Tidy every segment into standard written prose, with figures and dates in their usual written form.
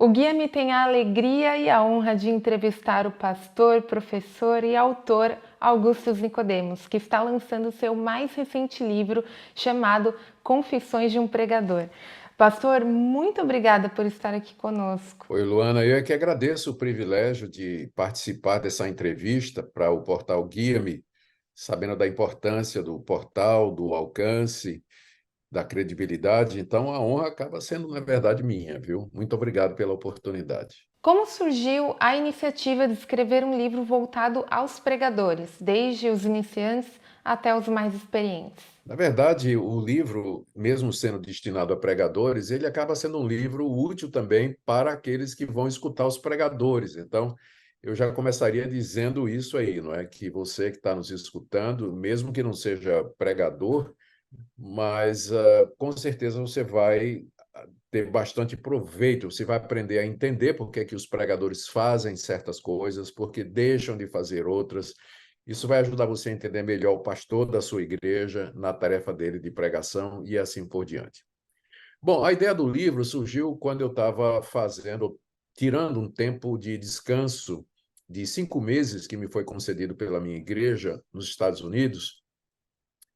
O Guia-me tem a alegria e a honra de entrevistar o pastor, professor e autor Augusto Nicodemos, que está lançando seu mais recente livro chamado Confissões de um Pregador. Pastor, muito obrigada por estar aqui conosco. Oi, Luana, eu é que agradeço o privilégio de participar dessa entrevista para o portal Guia-me, sabendo da importância do portal, do alcance, da credibilidade. Então, a honra acaba sendo, na verdade, minha, viu? Muito obrigado pela oportunidade. Como surgiu a iniciativa de escrever um livro voltado aos pregadores, desde os iniciantes até os mais experientes? Na verdade, o livro, mesmo sendo destinado a pregadores, ele acaba sendo um livro útil também para aqueles que vão escutar os pregadores. Então, eu já começaria dizendo isso aí, não é? Que você que está nos escutando, mesmo que não seja pregador, mas com certeza você vai ter bastante proveito, você vai aprender a entender por que é que os pregadores fazem certas coisas, porque deixam de fazer outras. Isso vai ajudar você a entender melhor o pastor da sua igreja na tarefa dele de pregação e assim por diante. Bom, a ideia do livro surgiu quando eu estava tirando um tempo de descanso de 5 meses que me foi concedido pela minha igreja nos Estados Unidos,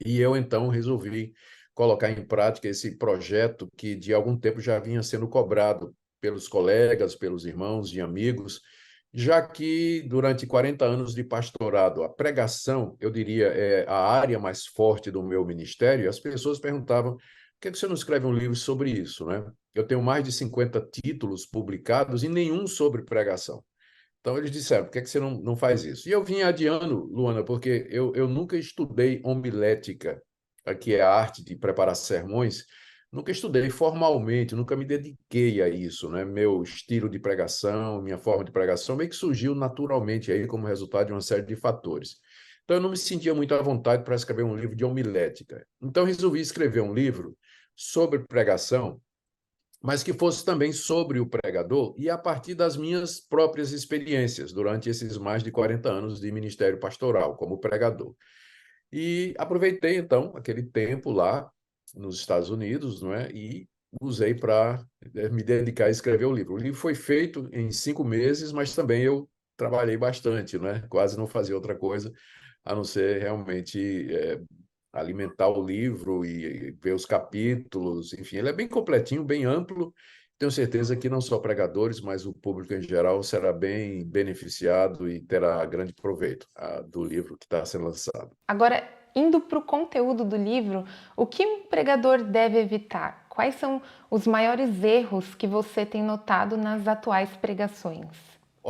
e eu então resolvi colocar em prática esse projeto que de algum tempo já vinha sendo cobrado pelos colegas, pelos irmãos e amigos, já que durante 40 anos de pastorado, a pregação, eu diria, é a área mais forte do meu ministério, e as pessoas perguntavam: por que você não escreve um livro sobre isso, né? Eu tenho mais de 50 títulos publicados e nenhum sobre pregação. Então, eles disseram: por que você não faz isso? E eu vim adiando, Luana, porque eu nunca estudei homilética, que é a arte de preparar sermões, nunca estudei formalmente, nunca me dediquei a isso, né? Meu estilo de pregação, minha forma de pregação, meio que surgiu naturalmente aí como resultado de uma série de fatores. Então, eu não me sentia muito à vontade para escrever um livro de homilética. Então, resolvi escrever um livro sobre pregação, mas que fosse também sobre o pregador e a partir das minhas próprias experiências durante esses mais de 40 anos de ministério pastoral como pregador. E aproveitei, então, aquele tempo lá nos Estados Unidos, não é? E usei para me dedicar a escrever o livro. O livro foi feito em 5 meses, mas também eu trabalhei bastante, não é? Quase não fazia outra coisa a não ser realmente alimentar o livro e ver os capítulos, enfim, ele é bem completinho, bem amplo. Tenho certeza que não só pregadores, mas o público em geral será bem beneficiado e terá grande proveito do livro que está sendo lançado. Agora, indo para o conteúdo do livro, o que um pregador deve evitar? Quais são os maiores erros que você tem notado nas atuais pregações?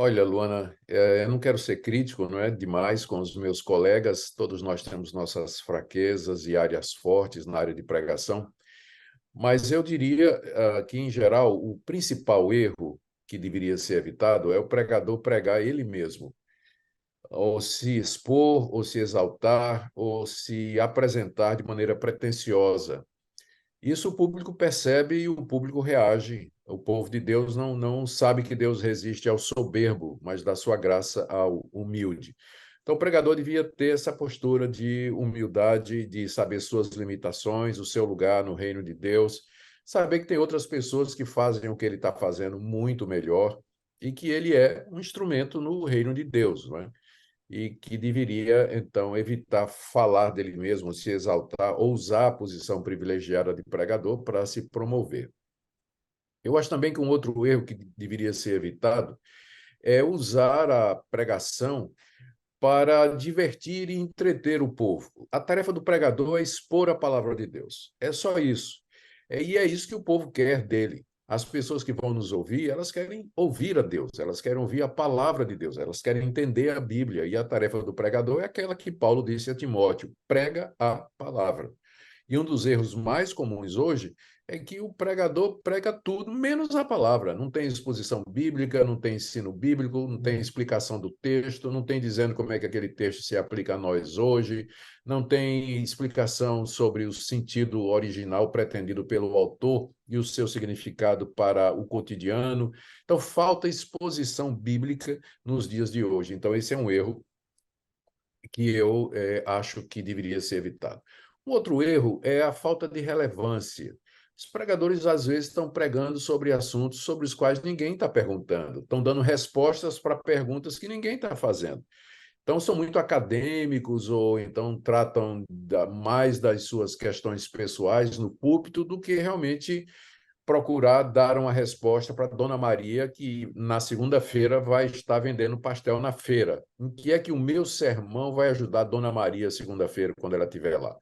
Olha, Luana, eu não quero ser crítico, não é demais com os meus colegas, todos nós temos nossas fraquezas e áreas fortes na área de pregação, mas eu diria que, em geral, o principal erro que deveria ser evitado é o pregador pregar ele mesmo, ou se expor, ou se exaltar, ou se apresentar de maneira pretensiosa. Isso o público percebe e o público reage. O povo de Deus não sabe que Deus resiste ao soberbo, mas dá sua graça ao humilde. Então, o pregador devia ter essa postura de humildade, de saber suas limitações, o seu lugar no reino de Deus, saber que tem outras pessoas que fazem o que ele está fazendo muito melhor e que ele é um instrumento no reino de Deus, não é? E que deveria, então, evitar falar dele mesmo, se exaltar ou usar a posição privilegiada de pregador para se promover. Eu acho também que um outro erro que deveria ser evitado é usar a pregação para divertir e entreter o povo. A tarefa do pregador é expor a palavra de Deus. É só isso. E é isso que o povo quer dele. As pessoas que vão nos ouvir, elas querem ouvir a Deus, elas querem ouvir a palavra de Deus, elas querem entender a Bíblia. E a tarefa do pregador é aquela que Paulo disse a Timóteo: prega a palavra. E um dos erros mais comuns hoje é que o pregador prega tudo menos a palavra. Não tem exposição bíblica, não tem ensino bíblico, não tem explicação do texto, não tem dizendo como é que aquele texto se aplica a nós hoje, não tem explicação sobre o sentido original pretendido pelo autor e o seu significado para o cotidiano. Então, falta exposição bíblica nos dias de hoje. Então, esse é um erro que eu acho que deveria ser evitado. Um outro erro é a falta de relevância. Os pregadores, às vezes, estão pregando sobre assuntos sobre os quais ninguém está perguntando, estão dando respostas para perguntas que ninguém está fazendo. Então, são muito acadêmicos ou então tratam mais das suas questões pessoais no púlpito do que realmente procurar dar uma resposta para Dona Maria, que na segunda-feira vai estar vendendo pastel na feira. Em que é que o meu sermão vai ajudar Dona Maria segunda-feira, quando ela estiver lá?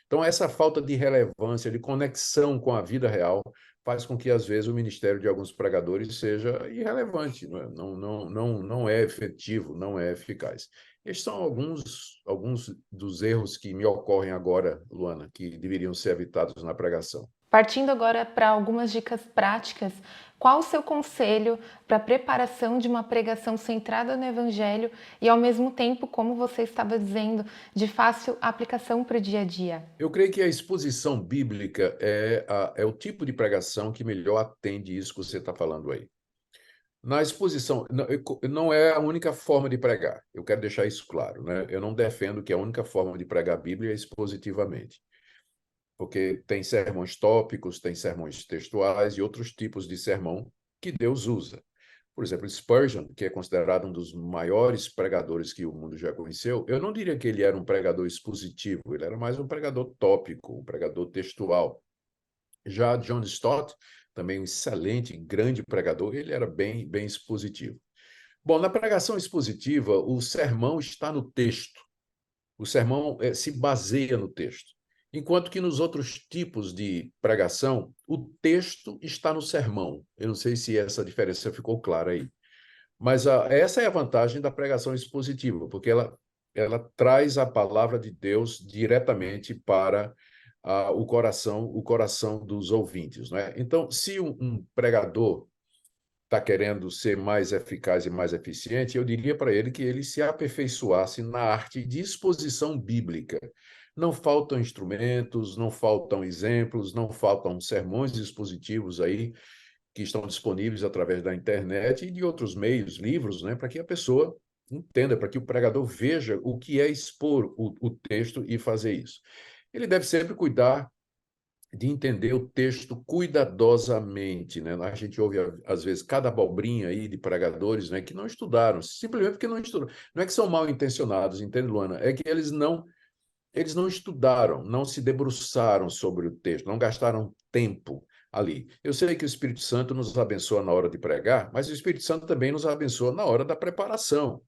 Então, essa falta de relevância, de conexão com a vida real, faz com que, às vezes, o ministério de alguns pregadores seja irrelevante, não é efetivo, não é eficaz. Estes são alguns dos erros que me ocorrem agora, Luana, que deveriam ser evitados na pregação. Partindo agora para algumas dicas práticas, qual o seu conselho para a preparação de uma pregação centrada no Evangelho e, ao mesmo tempo, como você estava dizendo, de fácil aplicação para o dia a dia? Eu creio que a exposição bíblica é o tipo de pregação que melhor atende isso que você está falando aí. Na exposição, não é a única forma de pregar, eu quero deixar isso claro, né? Eu não defendo que a única forma de pregar a Bíblia é expositivamente, porque tem sermões tópicos, tem sermões textuais e outros tipos de sermão que Deus usa. Por exemplo, Spurgeon, que é considerado um dos maiores pregadores que o mundo já conheceu, eu não diria que ele era um pregador expositivo, ele era mais um pregador tópico, um pregador textual. Já John Stott, também um excelente, grande pregador, ele era bem expositivo. Bom, na pregação expositiva, o sermão está no texto. O sermão se baseia no texto. Enquanto que nos outros tipos de pregação, o texto está no sermão. Eu não sei se essa diferença ficou clara aí. Mas essa é a vantagem da pregação expositiva, porque ela traz a palavra de Deus diretamente para o coração dos ouvintes, não é? Então, se um pregador está querendo ser mais eficaz e mais eficiente, eu diria para ele que ele se aperfeiçoasse na arte de exposição bíblica. Não faltam instrumentos, não faltam exemplos, não faltam sermões expositivos aí que estão disponíveis através da internet e de outros meios, livros, né, para que a pessoa entenda, para que o pregador veja o que é expor o texto e fazer isso. Ele deve sempre cuidar de entender o texto cuidadosamente, né? A gente ouve, às vezes, cada abobrinha aí de pregadores, né, que não estudaram, simplesmente porque não estudaram. Não é que são mal intencionados, entende, Luana? É que eles não estudaram, não se debruçaram sobre o texto, não gastaram tempo ali. Eu sei que o Espírito Santo nos abençoa na hora de pregar, mas o Espírito Santo também nos abençoa na hora da preparação.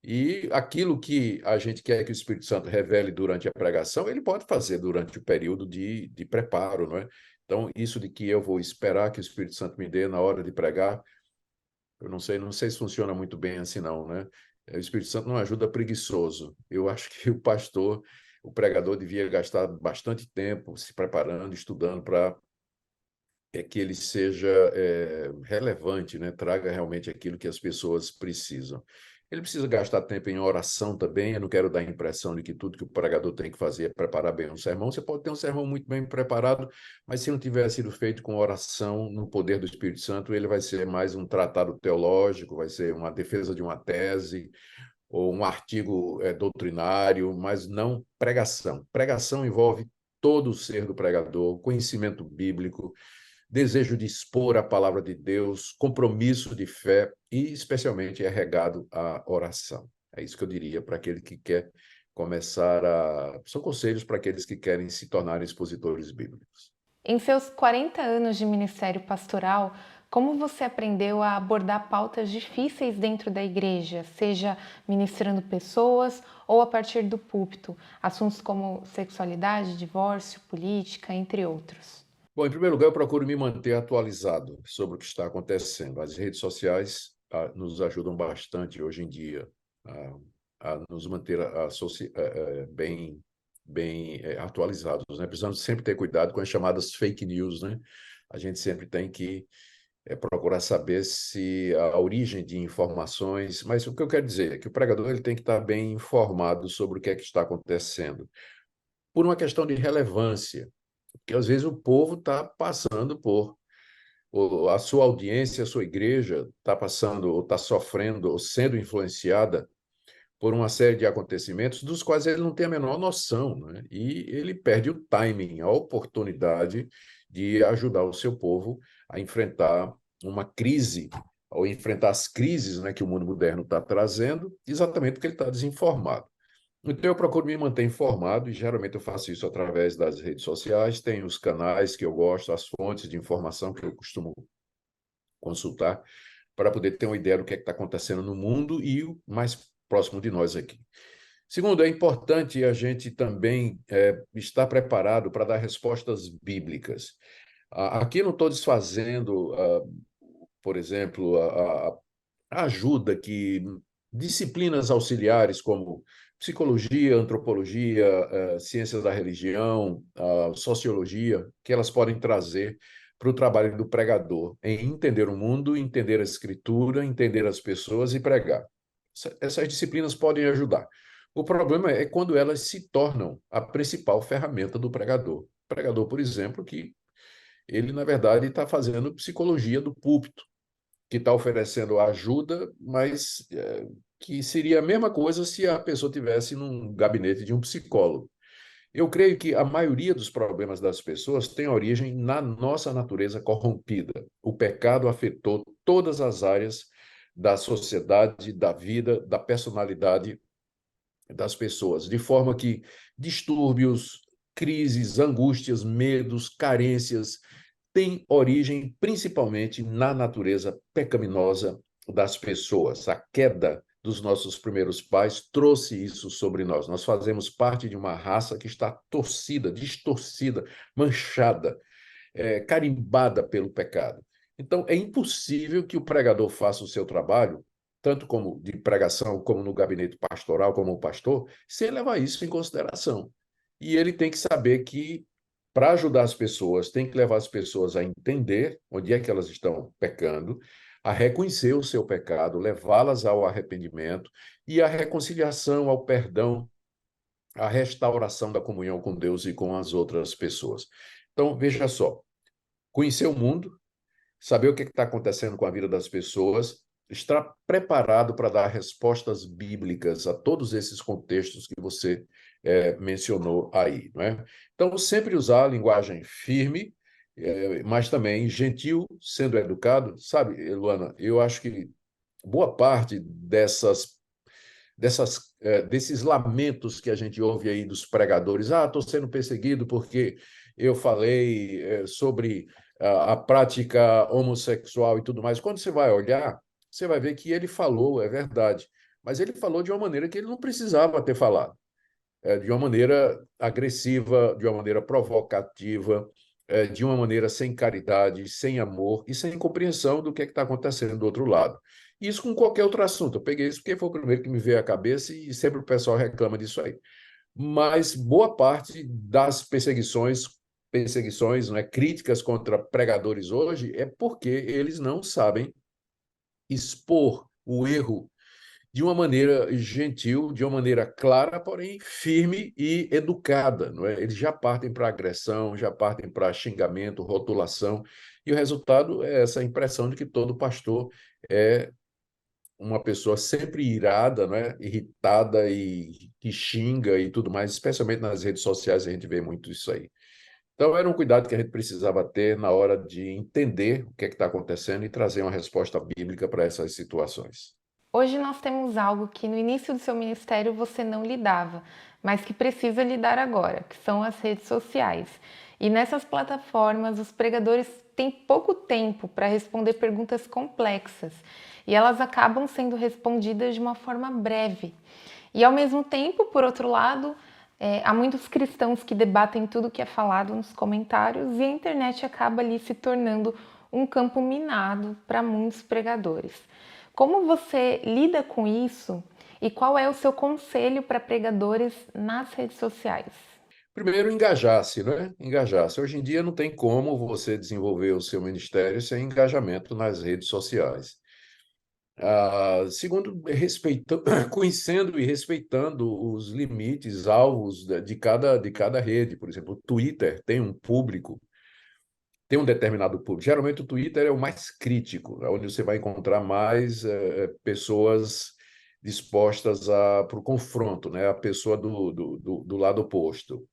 E aquilo que a gente quer que o Espírito Santo revele durante a pregação, ele pode fazer durante o período de preparo, não é? Então, isso de que eu vou esperar que o Espírito Santo me dê na hora de pregar, eu não sei se funciona muito bem assim, não, né? O Espírito Santo não ajuda preguiçoso. Eu acho que o pastor, o pregador, devia gastar bastante tempo se preparando, estudando para que ele seja relevante, né? Traga realmente aquilo que as pessoas precisam. Ele precisa gastar tempo em oração também. Eu não quero dar a impressão de que tudo que o pregador tem que fazer é preparar bem um sermão. Você pode ter um sermão muito bem preparado, mas se não tiver sido feito com oração no poder do Espírito Santo, ele vai ser mais um tratado teológico, vai ser uma defesa de uma tese ou um artigo doutrinário, mas não pregação. Pregação envolve todo o ser do pregador, conhecimento bíblico, desejo de expor a palavra de Deus, compromisso de fé e, especialmente, é regado à oração. É isso que eu diria para aquele que quer começar a... São conselhos para aqueles que querem se tornar expositores bíblicos. Em seus 40 anos de ministério pastoral, como você aprendeu a abordar pautas difíceis dentro da igreja, seja ministrando pessoas ou a partir do púlpito, assuntos como sexualidade, divórcio, política, entre outros? Bom, em primeiro lugar, eu procuro me manter atualizado sobre o que está acontecendo. As redes sociais nos ajudam bastante hoje em dia a nos manter bem atualizados, né? Precisamos sempre ter cuidado com as chamadas fake news, né? A gente sempre tem que procurar saber se a origem de informações, mas o que eu quero dizer é que o pregador ele tem que estar bem informado sobre o que é que está acontecendo, por uma questão de relevância, porque às vezes o povo está passando por, ou a sua audiência, a sua igreja está passando, ou está sofrendo, ou sendo influenciada por uma série de acontecimentos dos quais ele não tem a menor noção, né? E ele perde o timing, a oportunidade de ajudar o seu povo a enfrentar uma crise, ou enfrentar as crises, né, que o mundo moderno está trazendo, exatamente porque ele está desinformado. Então, eu procuro me manter informado e geralmente eu faço isso através das redes sociais. Tem os canais que eu gosto, as fontes de informação que eu costumo consultar para poder ter uma ideia do que é que está acontecendo no mundo e o mais próximo de nós aqui. Segundo, é importante a gente também estar preparado para dar respostas bíblicas. Aqui não estou desfazendo, por exemplo, a ajuda que disciplinas auxiliares como psicologia, antropologia, ciências da religião, sociologia, que elas podem trazer para o trabalho do pregador, em entender o mundo, entender a escritura, entender as pessoas e pregar. Essas disciplinas podem ajudar. O problema é quando elas se tornam a principal ferramenta do pregador. O pregador, por exemplo, que ele, na verdade, está fazendo psicologia do púlpito, que está oferecendo ajuda, mas que seria a mesma coisa se a pessoa tivesse num gabinete de um psicólogo. Eu creio que a maioria dos problemas das pessoas tem origem na nossa natureza corrompida. O pecado afetou todas as áreas da sociedade, da vida, da personalidade das pessoas, de forma que distúrbios, crises, angústias, medos, carências têm origem principalmente na natureza pecaminosa das pessoas. A queda dos nossos primeiros pais trouxe isso sobre nós. Nós fazemos parte de uma raça que está torcida, distorcida, manchada, carimbada pelo pecado. Então, é impossível que o pregador faça o seu trabalho, tanto como de pregação, como no gabinete pastoral, como o pastor, sem levar isso em consideração. E ele tem que saber que, para ajudar as pessoas, tem que levar as pessoas a entender onde é que elas estão pecando, a reconhecer o seu pecado, levá-las ao arrependimento e à reconciliação, ao perdão, à restauração da comunhão com Deus e com as outras pessoas. Então, veja só, conhecer o mundo, saber o que está acontecendo com a vida das pessoas, estar preparado para dar respostas bíblicas a todos esses contextos que você mencionou aí, não é? Então, sempre usar a linguagem firme, mas também gentil, sendo educado. Sabe, Luana, eu acho que boa parte desses lamentos que a gente ouve aí dos pregadores, estou sendo perseguido porque eu falei sobre a prática homossexual e tudo mais. Quando você vai olhar, você vai ver que ele falou, é verdade, mas ele falou de uma maneira que ele não precisava ter falado, de uma maneira agressiva, de uma maneira provocativa, de uma maneira sem caridade, sem amor e sem compreensão do que está acontecendo do outro lado. Isso com qualquer outro assunto. Eu peguei isso porque foi o primeiro que me veio à cabeça e sempre o pessoal reclama disso aí. Mas boa parte das perseguições, não é, críticas contra pregadores hoje é porque eles não sabem expor o erro de uma maneira gentil, de uma maneira clara, porém firme e educada, não é? Eles já partem para agressão, já partem para xingamento, rotulação, e o resultado é essa impressão de que todo pastor é uma pessoa sempre irada, não é? Irritada e que xinga e tudo mais, especialmente nas redes sociais a gente vê muito isso aí. Então, era um cuidado que a gente precisava ter na hora de entender o que é que está acontecendo e trazer uma resposta bíblica para essas situações. Hoje nós temos algo que no início do seu ministério você não lidava, mas que precisa lidar agora, que são as redes sociais. E nessas plataformas, os pregadores têm pouco tempo para responder perguntas complexas e elas acabam sendo respondidas de uma forma breve. E ao mesmo tempo, por outro lado, há muitos cristãos que debatem tudo que é falado nos comentários e a internet acaba ali se tornando um campo minado para muitos pregadores. Como você lida com isso e qual é o seu conselho para pregadores nas redes sociais? Primeiro, engajar-se, né? Engajar-se. Hoje em dia não tem como você desenvolver o seu ministério sem engajamento nas redes sociais. Segundo, conhecendo e respeitando os limites, alvos de cada rede. Por exemplo, o Twitter tem um público, tem um determinado público. Geralmente o Twitter é o mais crítico, é onde você vai encontrar mais pessoas dispostas para o confronto, né? A pessoa do lado oposto.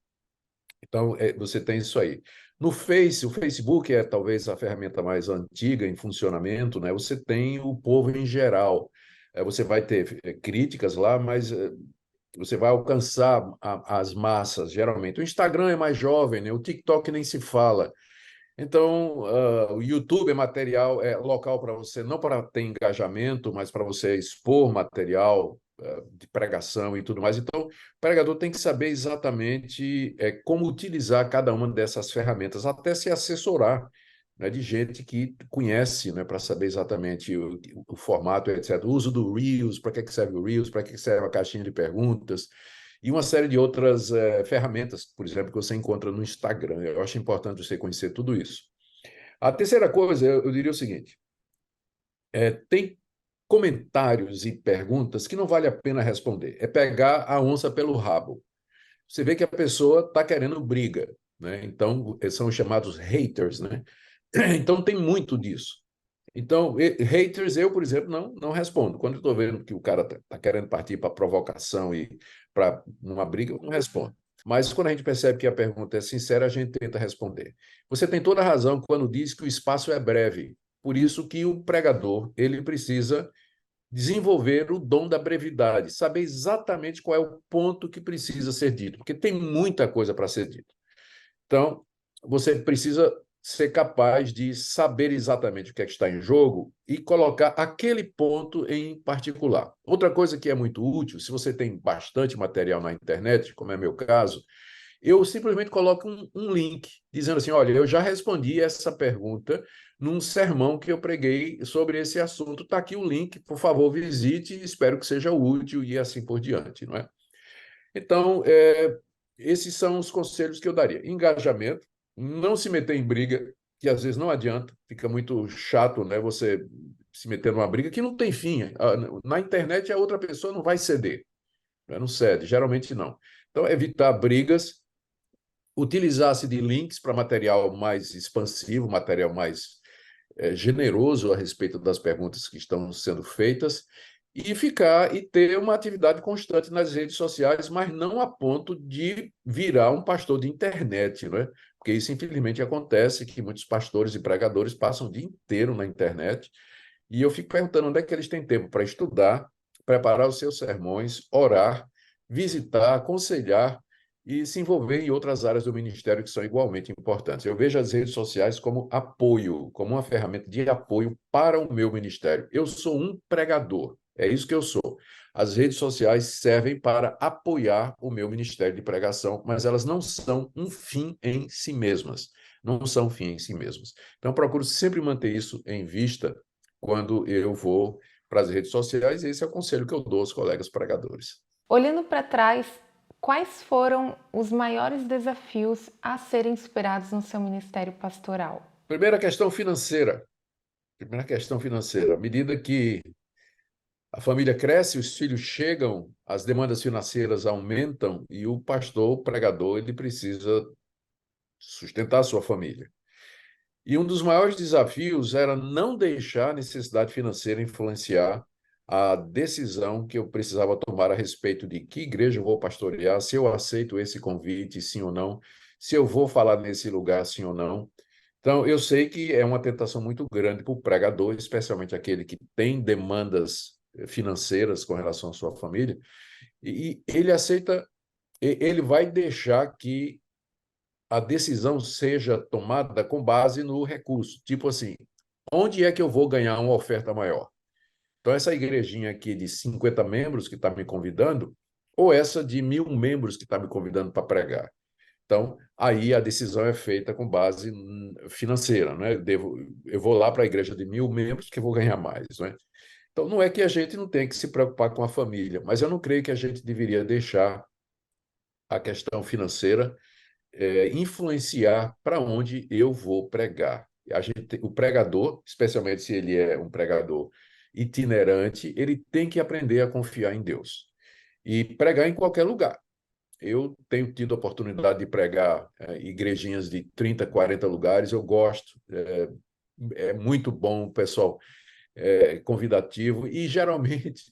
Então, você tem isso aí. No Face, o Facebook é talvez a ferramenta mais antiga em funcionamento, né? Você tem o povo em geral. Você vai ter críticas lá, mas você vai alcançar as massas, geralmente. O Instagram é mais jovem, né? O TikTok nem se fala. Então, o YouTube é material, é local para você, não para ter engajamento, mas para você expor material, de pregação e tudo mais. Então, o pregador tem que saber exatamente como utilizar cada uma dessas ferramentas, até se assessorar, né, de gente que conhece, né, para saber exatamente o formato, etc. O uso do Reels, para que serve o Reels, para que serve a caixinha de perguntas, e uma série de outras ferramentas, por exemplo, que você encontra no Instagram. Eu acho importante você conhecer tudo isso. A terceira coisa, eu diria o seguinte: tem comentários e perguntas que não vale a pena responder. É pegar a onça pelo rabo. Você vê que a pessoa está querendo briga, né? Então, são os chamados haters, né? Então, tem muito disso. Então, haters, eu, por exemplo, não respondo. Quando eu estou vendo que o cara está querendo partir para provocação e para uma briga, eu não respondo. Mas quando a gente percebe que a pergunta é sincera, a gente tenta responder. Você tem toda a razão quando diz que o espaço é breve. Por isso que o pregador, ele precisa desenvolver o dom da brevidade, saber exatamente qual é o ponto que precisa ser dito, porque tem muita coisa para ser dito. Então, você precisa ser capaz de saber exatamente o que é que está em jogo e colocar aquele ponto em particular. Outra coisa que é muito útil, se você tem bastante material na internet, como é meu caso, eu simplesmente coloco um link dizendo assim: olha, eu já respondi essa pergunta num sermão que eu preguei sobre esse assunto. Está aqui o link, por favor, visite, espero que seja útil e assim por diante, não é? Então, esses são os conselhos que eu daria. Engajamento, não se meter em briga, que às vezes não adianta, fica muito chato, né? Você se meter numa briga que não tem fim. Na internet, a outra pessoa não vai ceder, né? Não cede, geralmente não. Então, evitar brigas, utilizar-se de links para material mais expansivo, material mais generoso a respeito das perguntas que estão sendo feitas e ficar e ter uma atividade constante nas redes sociais, mas não a ponto de virar um pastor de internet, não é? Porque isso, infelizmente, acontece, que muitos pastores e pregadores passam o dia inteiro na internet, e eu fico perguntando onde é que eles têm tempo para estudar, preparar os seus sermões, orar, visitar, aconselhar e se envolver em outras áreas do ministério que são igualmente importantes. Eu vejo as redes sociais como apoio, como uma ferramenta de apoio para o meu ministério. Eu sou um pregador, é isso que eu sou. As redes sociais servem para apoiar o meu ministério de pregação, mas elas não são um fim em si mesmas. Não são um fim em si mesmas. Então, procuro sempre manter isso em vista quando eu vou para as redes sociais, e esse é o conselho que eu dou aos colegas pregadores. Olhando para trás, quais foram os maiores desafios a serem superados no seu ministério pastoral? Primeira questão financeira. Primeira questão financeira. À medida que a família cresce, os filhos chegam, as demandas financeiras aumentam e o pastor, o pregador, ele precisa sustentar a sua família. E um dos maiores desafios era não deixar a necessidade financeira influenciar a decisão que eu precisava tomar a respeito de que igreja eu vou pastorear, se eu aceito esse convite, sim ou não, se eu vou falar nesse lugar, sim ou não. Então, eu sei que é uma tentação muito grande para o pregador, especialmente aquele que tem demandas financeiras com relação à sua família, e ele aceita, ele vai deixar que a decisão seja tomada com base no recurso. Tipo assim, onde é que eu vou ganhar uma oferta maior? Então, essa igrejinha aqui de 50 membros que está me convidando, ou essa de 1.000 membros que está me convidando para pregar? Então, aí a decisão é feita com base financeira, né? Eu vou lá para a igreja de 1.000 membros que eu vou ganhar mais, né? Então, não é que a gente não tem que se preocupar com a família, mas eu não creio que a gente deveria deixar a questão financeira influenciar para onde eu vou pregar. O pregador, especialmente se ele é um pregador itinerante, ele tem que aprender a confiar em Deus e pregar em qualquer lugar. Eu tenho tido a oportunidade de pregar igrejinhas de 30, 40 lugares, eu gosto, é muito bom, o pessoal convidativo, e geralmente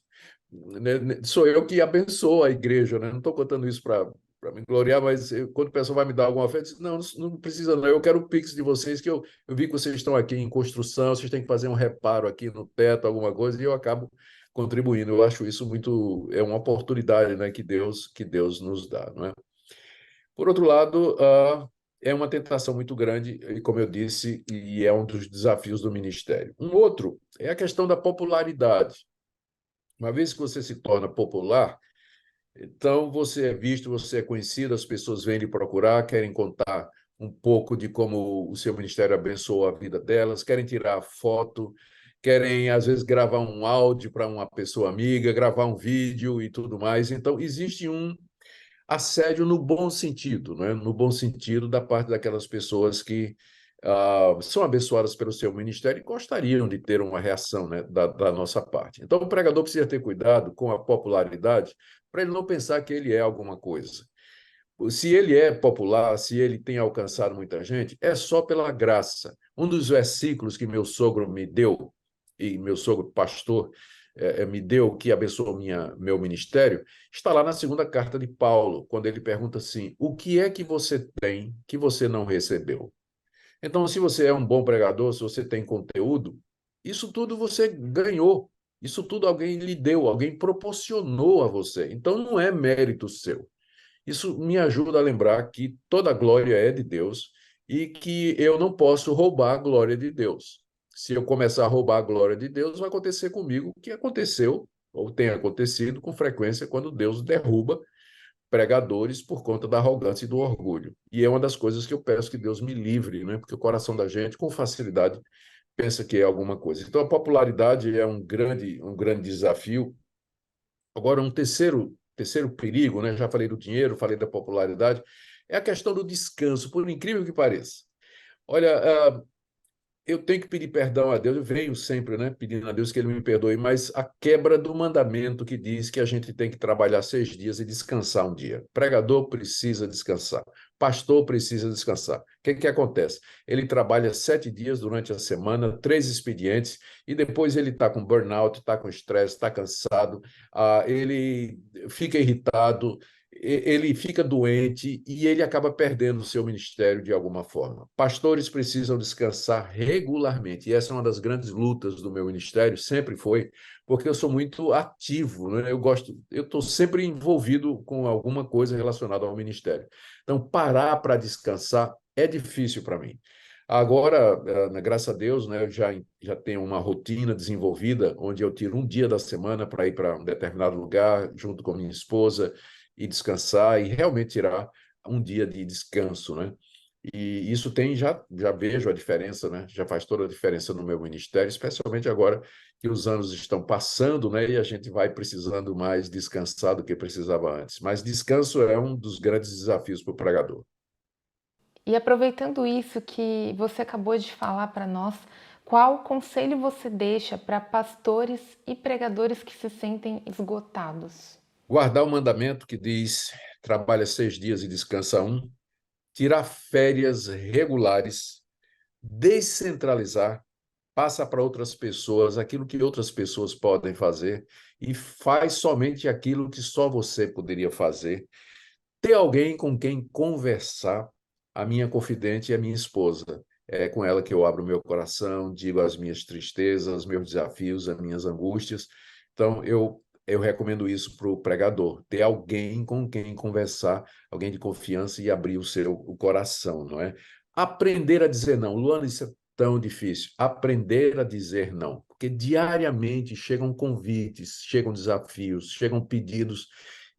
né, sou eu que abençoo a igreja, né? Não estou contando isso para para me gloriar, mas quando o pessoal vai me dar alguma oferta, eu disse, não, não precisa não, eu quero o Pix de vocês, que eu vi que vocês estão aqui em construção, vocês têm que fazer um reparo aqui no teto, alguma coisa, e eu acabo contribuindo. Eu acho isso muito, é uma oportunidade, né, que Deus nos dá, não é? Por outro lado, é uma tentação muito grande, e como eu disse, e é um dos desafios do ministério. Um outro é a questão da popularidade. Uma vez que você se torna popular, então você é visto, você é conhecido, as pessoas vêm lhe procurar, querem contar um pouco de como o seu ministério abençoou a vida delas, querem tirar foto, querem, às vezes, gravar um áudio para uma pessoa amiga, gravar um vídeo e tudo mais. Então, existe um assédio no bom sentido, né? No bom sentido da parte daquelas pessoas que são abençoadas pelo seu ministério e gostariam de ter uma reação, né, da nossa parte. Então, o pregador precisa ter cuidado com a popularidade para ele não pensar que ele é alguma coisa. Se ele é popular, se ele tem alcançado muita gente, é só pela graça. Um dos versículos que meu sogro me deu, e meu sogro pastor me deu, que abençoou meu ministério, está lá na segunda carta de Paulo, quando ele pergunta assim: o que é que você tem que você não recebeu? Então, se você é um bom pregador, se você tem conteúdo, isso tudo você ganhou. Isso tudo alguém lhe deu, alguém proporcionou a você. Então, não é mérito seu. Isso me ajuda a lembrar que toda a glória é de Deus e que eu não posso roubar a glória de Deus. Se eu começar a roubar a glória de Deus, vai acontecer comigo o que aconteceu, ou tem acontecido com frequência, quando Deus derruba pregadores por conta da arrogância e do orgulho. E é uma das coisas que eu peço que Deus me livre, né? Porque o coração da gente, com facilidade, pensa que é alguma coisa. Então, a popularidade é um grande desafio. Agora, um terceiro perigo, né? Já falei do dinheiro, falei da popularidade, é a questão do descanso, por incrível que pareça. Olha, eu tenho que pedir perdão a Deus, eu venho sempre, né, pedindo a Deus que Ele me perdoe, mas a quebra do mandamento que diz que a gente tem que trabalhar 6 dias e descansar um dia. Pregador precisa descansar, pastor precisa descansar. O que acontece? Ele trabalha 7 dias durante a semana, 3 expedientes, e depois ele está com burnout, está com estresse, está cansado, ele fica irritado, ele fica doente e ele acaba perdendo o seu ministério de alguma forma. Pastores precisam descansar regularmente, e essa é uma das grandes lutas do meu ministério, sempre foi, porque eu sou muito ativo, né? Eu estou sempre envolvido com alguma coisa relacionada ao ministério. Então, parar para descansar é difícil para mim. Agora, graças a Deus, né, eu já tenho uma rotina desenvolvida, onde eu tiro um dia da semana para ir para um determinado lugar, junto com minha esposa, e descansar e realmente tirar um dia de descanso, né? E isso já vejo a diferença, né? Já faz toda a diferença no meu ministério, especialmente agora que os anos estão passando, né? E a gente vai precisando mais descansar do que precisava antes. Mas descanso é um dos grandes desafios para o pregador. E aproveitando isso que você acabou de falar para nós, qual conselho você deixa para pastores e pregadores que se sentem esgotados? Guardar o mandamento que diz: trabalha 6 dias e descansa um, tirar férias regulares, descentralizar, passa para outras pessoas aquilo que outras pessoas podem fazer e faz somente aquilo que só você poderia fazer. Ter alguém com quem conversar. A minha confidente é a minha esposa. É com ela que eu abro meu coração, digo as minhas tristezas, meus desafios, as minhas angústias. Então, eu recomendo isso para o pregador, ter alguém com quem conversar, alguém de confiança e abrir o coração, não é? Aprender a dizer não. Luana, isso é tão difícil. Aprender a dizer não, porque diariamente chegam convites, chegam desafios, chegam pedidos,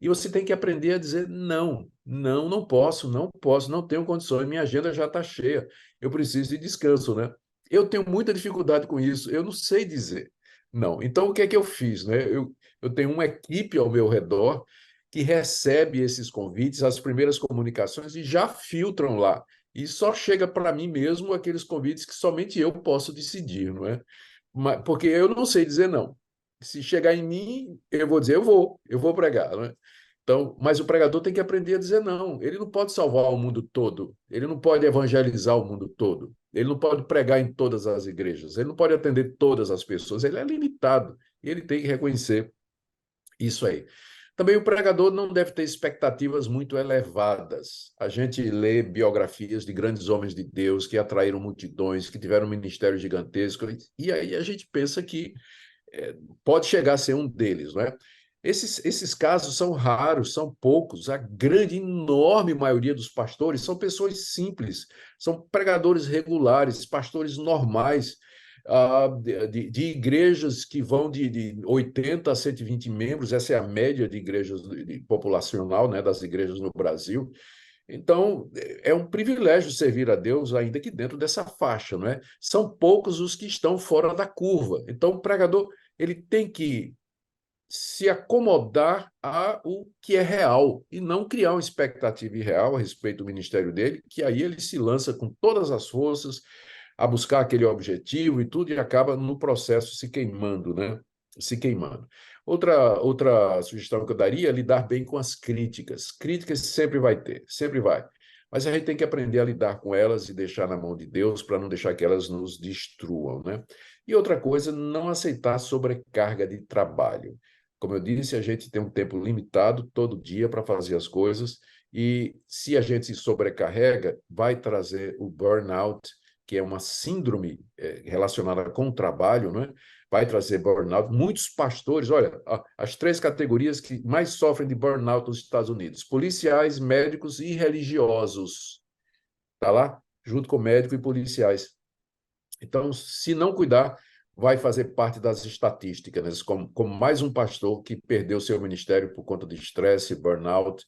e você tem que aprender a dizer não, não, não posso, não posso, não tenho condições, minha agenda já está cheia, eu preciso de descanso, né? Eu tenho muita dificuldade com isso, eu não sei dizer não. Então, o que é que eu fiz, né? Eu tenho uma equipe ao meu redor que recebe esses convites, as primeiras comunicações e já filtram lá. E só chega para mim mesmo aqueles convites que somente eu posso decidir, não é? Porque eu não sei dizer não. Se chegar em mim, eu vou dizer, eu vou pregar, né? Então, mas o pregador tem que aprender a dizer não. Ele não pode salvar o mundo todo, ele não pode evangelizar o mundo todo, ele não pode pregar em todas as igrejas, ele não pode atender todas as pessoas, ele é limitado e ele tem que reconhecer isso aí. Também o pregador não deve ter expectativas muito elevadas. A gente lê biografias de grandes homens de Deus que atraíram multidões, que tiveram um ministério gigantesco, e aí a gente pensa que pode chegar a ser um deles, não é? Esses casos são raros, são poucos. A grande, enorme maioria dos pastores são pessoas simples, são pregadores regulares, pastores normais, de igrejas que vão de 80 a 120 membros, essa é a média de igrejas populacional, né, das igrejas no Brasil. Então, é um privilégio servir a Deus, ainda que dentro dessa faixa, não é? São poucos os que estão fora da curva. Então, o pregador ele tem que se acomodar a o que é real e não criar uma expectativa irreal a respeito do ministério dele, que aí ele se lança com todas as forças a buscar aquele objetivo e tudo e acaba no processo se queimando, né? Se queimando. Outra sugestão que eu daria é lidar bem com as críticas. Críticas sempre vai ter, sempre vai. Mas a gente tem que aprender a lidar com elas e deixar na mão de Deus para não deixar que elas nos destruam, né? E outra coisa, não aceitar sobrecarga de trabalho. Como eu disse, a gente tem um tempo limitado todo dia para fazer as coisas, e se a gente se sobrecarrega, vai trazer o burnout, que é uma síndrome relacionada com o trabalho, né? Vai trazer burnout. Muitos pastores, olha, as três categorias que mais sofrem de burnout nos Estados Unidos: policiais, médicos e religiosos. Está lá, junto com médicos e policiais. Então, se não cuidar, vai fazer parte das estatísticas, né? Como mais um pastor que perdeu seu ministério por conta de estresse, burnout,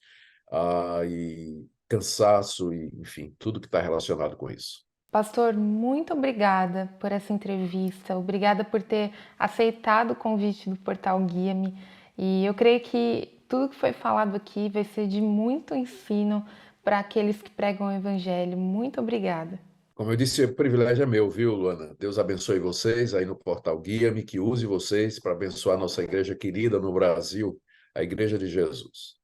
e cansaço, e, enfim, tudo que está relacionado com isso. Pastor, muito obrigada por essa entrevista, obrigada por ter aceitado o convite do Portal Guia-me. E eu creio que tudo que foi falado aqui vai ser de muito ensino para aqueles que pregam o Evangelho. Muito obrigada. Como eu disse, o privilégio é meu, viu, Luana? Deus abençoe vocês aí no Portal Guia-me, que use vocês para abençoar a nossa igreja querida no Brasil, a Igreja de Jesus.